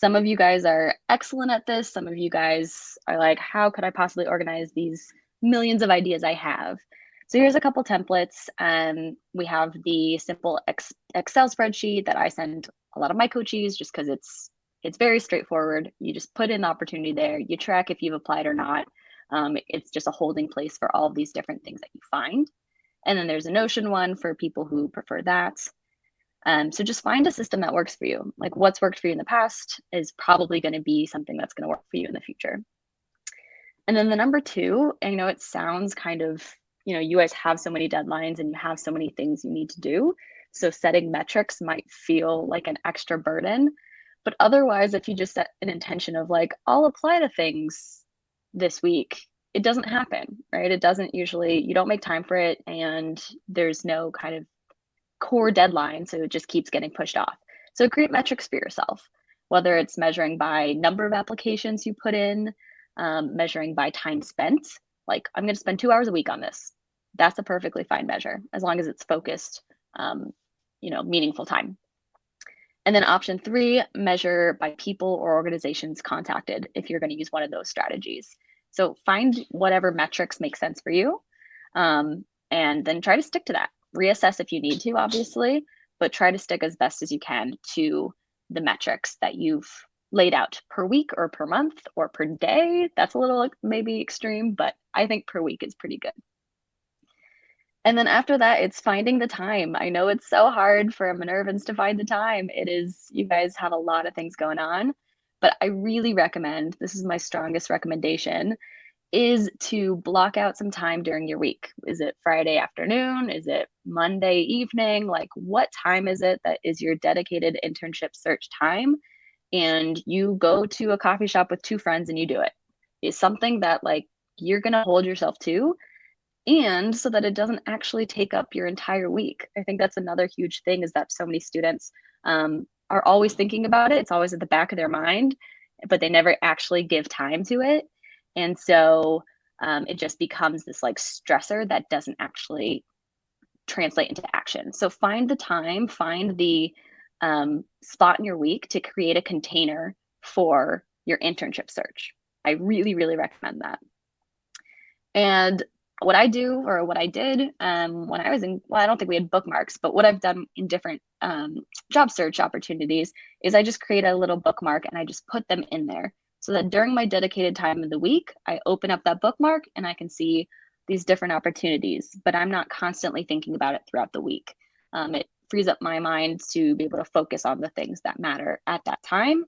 Some of you guys are excellent at this. Some of you guys are like, how could I possibly organize these millions of ideas I have? So here's a couple templates. We have the simple Excel spreadsheet that I send a lot of my coachees just because it's very straightforward. You just put in the opportunity there. You track if you've applied or not. It's just a holding place for all of these different things that you find. And then there's a Notion one for people who prefer that. So just find a system that works for you. Like what's worked for you in the past is probably going to be something that's going to work for you in the future. And then the number two, I know it sounds kind of, you guys have so many deadlines and you have so many things you need to do. So setting metrics might feel like an extra burden. But otherwise, if you just set an intention of like, I'll apply to things this week, it doesn't happen, right? It doesn't usually, you don't make time for it and there's no kind of core deadline, so it just keeps getting pushed off. So create metrics for yourself, whether it's measuring by number of applications you put in, measuring by time spent. Like I'm going to spend 2 hours a week on this. That's a perfectly fine measure as long as it's focused, meaningful time. And then option three, measure by people or organizations contacted if you're going to use one of those strategies. So find whatever metrics make sense for you, and then try to stick to that. Reassess if you need to, obviously, but try to stick as best as you can to the metrics that you've laid out per week or per month or per day. That's a little maybe extreme, but I think per week is pretty good. And then after that, it's finding the time. I know it's so hard for Minervans to find the time. It is, you guys have a lot of things going on, but I really recommend, this is my strongest recommendation, is to block out some time during your week. Is it Friday afternoon? Is it Monday evening? Like what time is it that is your dedicated internship search time? And you go to a coffee shop with two friends and you do it. It's something that like you're going to hold yourself to, and so that it doesn't actually take up your entire week. I think that's another huge thing, is that so many students are always thinking about it. It's always at the back of their mind, but they never actually give time to it. And so it just becomes this like stressor that doesn't actually translate into action. So find the time, find the spot in your week to create a container for your internship search. I really, really recommend that. And what I do, or what I did when I was in, well, I don't think we had bookmarks, but what I've done in different job search opportunities is I just create a little bookmark and I just put them in there so that during my dedicated time of the week, I open up that bookmark and I can see these different opportunities, but I'm not constantly thinking about it throughout the week. It frees up my mind to be able to focus on the things that matter at that time.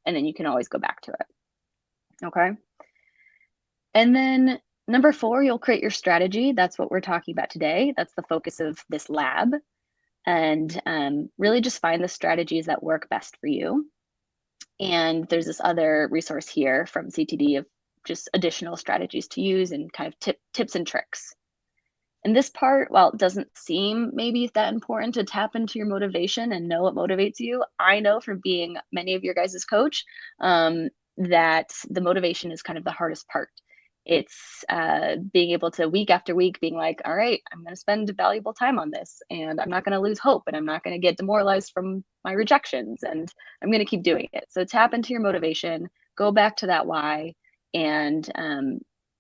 And then you can always go back to it. Okay. And then number four, you'll create your strategy. That's what we're talking about today. That's the focus of this lab. And really just find the strategies that work best for you. And there's this other resource here from CTD of just additional strategies to use and kind of tips and tricks. And this part, while it doesn't seem maybe that important to tap into your motivation and know what motivates you, I know from being many of your guys' coach that the motivation is kind of the hardest part. It's being able to week after week being like, all right, I'm going to spend valuable time on this and I'm not going to lose hope and I'm not going to get demoralized from my rejections and I'm going to keep doing it. So tap into your motivation, go back to that why, and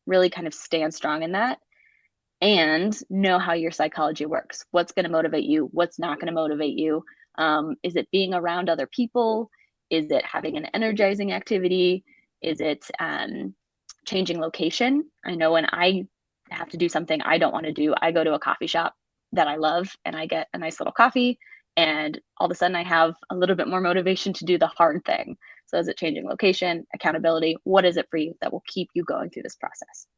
really kind of stand strong in that and know how your psychology works. What's going to motivate you? What's not going to motivate you? Is it being around other people? Is it having an energizing activity? Is it changing location? I know when I have to do something I don't want to do, I go to a coffee shop that I love and I get a nice little coffee. And all of a sudden I have a little bit more motivation to do the hard thing. So is it changing location, accountability? What is it for you that will keep you going through this process?